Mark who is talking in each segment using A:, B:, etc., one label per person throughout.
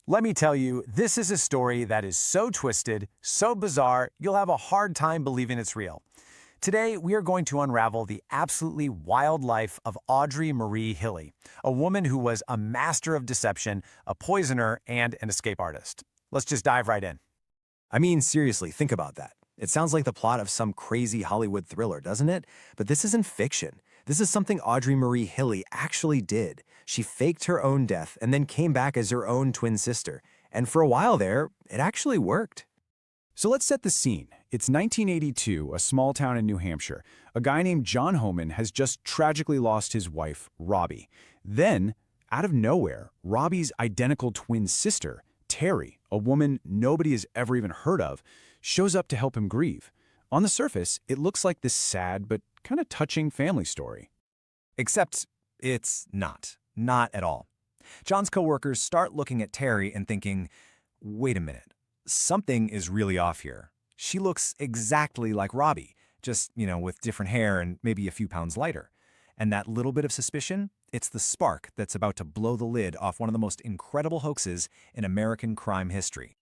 A: Let me tell you, this is a story that is so twisted, so bizarre, you'll have a hard time believing it's real. Today, we are going to unravel the absolutely wild life of Audrey Marie Hilley, a woman who was a master of deception, a poisoner, and an escape artist. Let's just dive right in.
B: I mean, seriously, think about that. It sounds like the plot of some crazy Hollywood thriller, doesn't it? But this isn't fiction. This is something Audrey Marie Hilley actually did. She faked her own death and then came back as her own twin sister. And for a while there, it actually worked.
C: So let's set the scene. It's 1982, a small town in New Hampshire. A guy named John Homan has just tragically lost his wife, Robbie. Then, out of nowhere, Robbie's identical twin sister, Terry, a woman nobody has ever even heard of, shows up to help him grieve. On the surface, it looks like this sad but kind of touching family story.
D: Except it's not. Not at all. John's coworkers start looking at Terry and thinking, wait a minute, something is really off here. She looks exactly like Robbie, just, with different hair and maybe a few pounds lighter. And that little bit of suspicion, it's the spark that's about to blow the lid off one of the most incredible hoaxes in American crime history.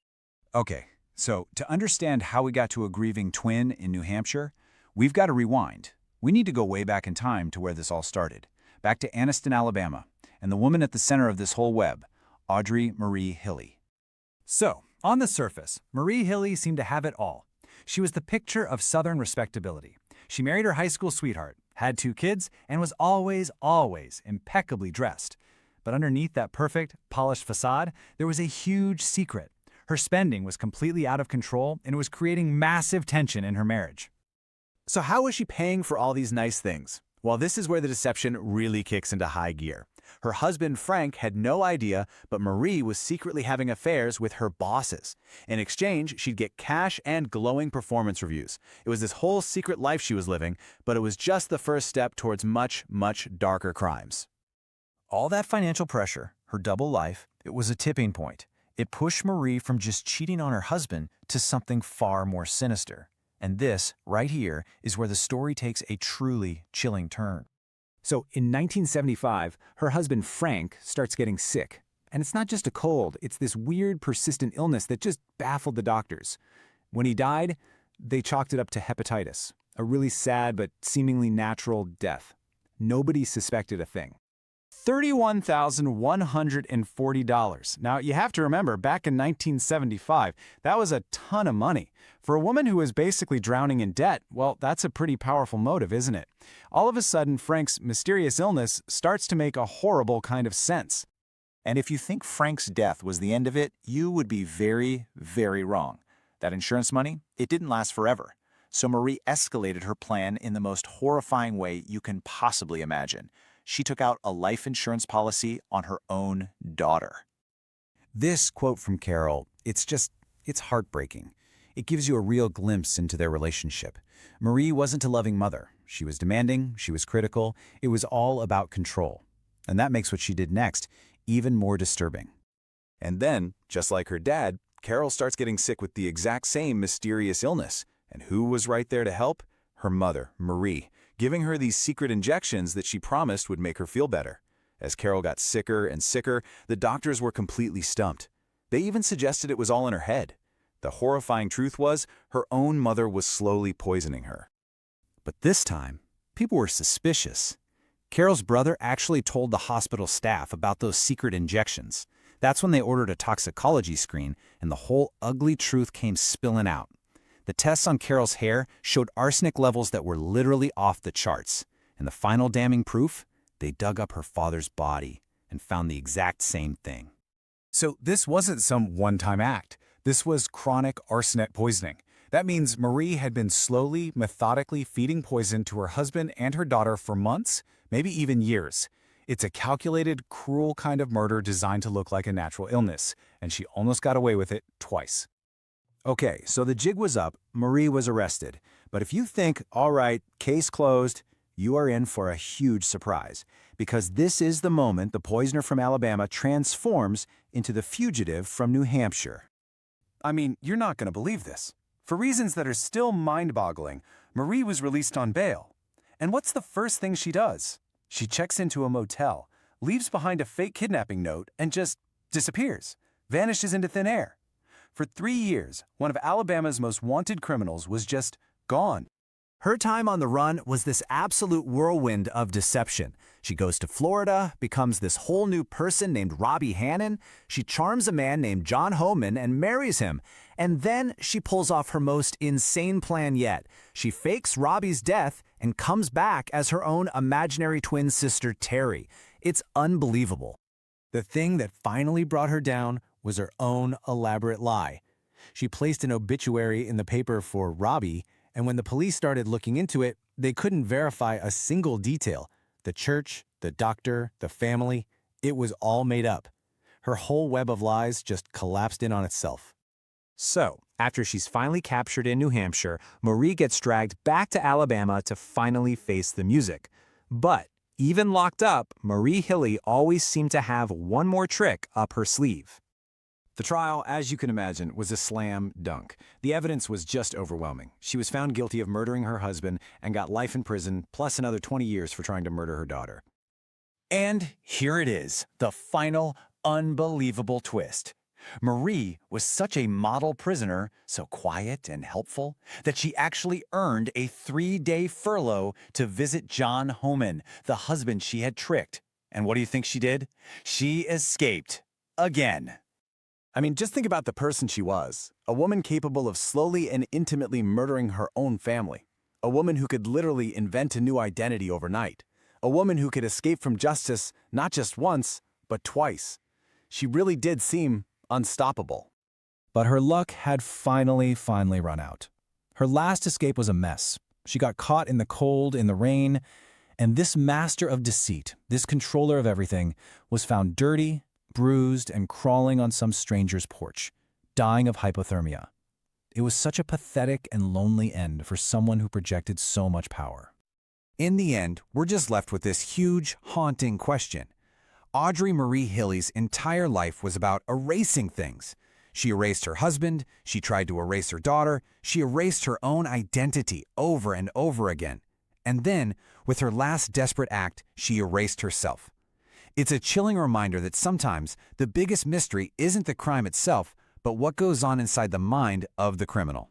C: Okay, so to understand how we got to a grieving twin in New Hampshire, we've got to rewind. We need to go way back in time to where this all started, back to Anniston, Alabama, and the woman at the center of this whole web, Audrey Marie Hilley.
D: So, on the surface, Marie Hilley seemed to have it all. She was the picture of Southern respectability. She married her high school sweetheart, had 2 kids, and was always impeccably dressed. But underneath that perfect, polished facade, there was a huge secret. Her spending was completely out of control, and it was creating massive tension in her marriage.
A: So how was she paying for all these nice things? Well, this is where the deception really kicks into high gear. Her husband, Frank, had no idea, but Marie was secretly having affairs with her bosses. In exchange, she'd get cash and glowing performance reviews. It was this whole secret life she was living, but it was just the first step towards much, much darker crimes.
D: All that financial pressure, her double life, it was a tipping point. It pushed Marie from just cheating on her husband to something far more sinister. And this, right here, is where the story takes a truly chilling turn.
C: So in 1975, her husband Frank starts getting sick. And it's not just a cold, it's this weird, persistent illness that just baffled the doctors. When he died, they chalked it up to hepatitis, a really sad but seemingly natural death. Nobody suspected a thing. $31,140. Now, you have to remember, back in 1975, that was a ton of money. For a woman who was basically drowning in debt, well, that's a pretty powerful motive, isn't it? All of a sudden, Frank's mysterious illness starts to make a horrible kind of sense.
E: And if you think Frank's death was the end of it, you would be very, very wrong. That insurance money, it didn't last forever. So Marie escalated her plan in the most horrifying way you can possibly imagine. She took out a life insurance policy on her own daughter.
C: This quote from Carol, it's heartbreaking. It gives you a real glimpse into their relationship. Marie wasn't a loving mother. She was demanding, she was critical. It was all about control. And that makes what she did next even more disturbing.
B: And then, just like her dad, Carol starts getting sick with the exact same mysterious illness. And who was right there to help? Her mother, Marie, giving her these secret injections that she promised would make her feel better. As Carol got sicker and sicker, the doctors were completely stumped. They even suggested it was all in her head. The horrifying truth was, her own mother was slowly poisoning her.
C: But this time, people were suspicious. Carol's brother actually told the hospital staff about those secret injections. That's when they ordered a toxicology screen, and the whole ugly truth came spilling out. The tests on Carol's hair showed arsenic levels that were literally off the charts. And the final damning proof? They dug up her father's body and found the exact same thing.
A: So this wasn't some one-time act. This was chronic arsenic poisoning. That means Marie had been slowly, methodically feeding poison to her husband and her daughter for months, maybe even years. It's a calculated, cruel kind of murder designed to look like a natural illness, and she almost got away with it twice.
C: Okay, so the jig was up, Marie was arrested. But if you think, all right, case closed, you are in for a huge surprise. Because this is the moment the poisoner from Alabama transforms into the fugitive from New Hampshire.
A: I mean, you're not going to believe this. For reasons that are still mind-boggling, Marie was released on bail. And what's the first thing she does? She checks into a motel, leaves behind a fake kidnapping note, and just disappears. vanishes into thin air. For 3 years, one of Alabama's most wanted criminals was just gone.
C: Her time on the run was this absolute whirlwind of deception. She goes to Florida, becomes this whole new person named Robbie Hannon. She charms a man named John Homan and marries him. And then she pulls off her most insane plan yet. She fakes Robbie's death and comes back as her own imaginary twin sister, Terry. It's unbelievable. The thing that finally brought her down was her own elaborate lie. She placed an obituary in the paper for Robbie, and when the police started looking into it, they couldn't verify a single detail. The church, the doctor, the family, it was all made up. Her whole web of lies just collapsed in on itself.
D: So, after she's finally captured in New Hampshire, Marie gets dragged back to Alabama to finally face the music. But, even locked up, Marie Hilley always seemed to have one more trick up her sleeve.
A: The trial, as you can imagine, was a slam dunk. The evidence was just overwhelming. She was found guilty of murdering her husband and got life in prison, plus another 20 years for trying to murder her daughter. And here it is, the final, unbelievable twist. Marie was such a model prisoner, so quiet and helpful, that she actually earned a 3-day furlough to visit John Homan, the husband she had tricked. And what do you think she did? She escaped. Again. I mean, just think about the person she was. A woman capable of slowly and intimately murdering her own family. A woman who could literally invent a new identity overnight. A woman who could escape from justice not just once, but twice. She really did seem unstoppable.
C: But her luck had finally run out. Her last escape was a mess. She got caught in the cold, in the rain, and this master of deceit, this controller of everything, was found dirty, bruised, and crawling on some stranger's porch, dying of hypothermia. It was such a pathetic and lonely end for someone who projected so much power.
B: In the end, we're just left with this huge, haunting question. Audrey Marie Hilley's entire life was about erasing things. She erased her husband, she tried to erase her daughter, she erased her own identity over and over again. And then, with her last desperate act, she erased herself. It's a chilling reminder that sometimes the biggest mystery isn't the crime itself, but what goes on inside the mind of the criminal.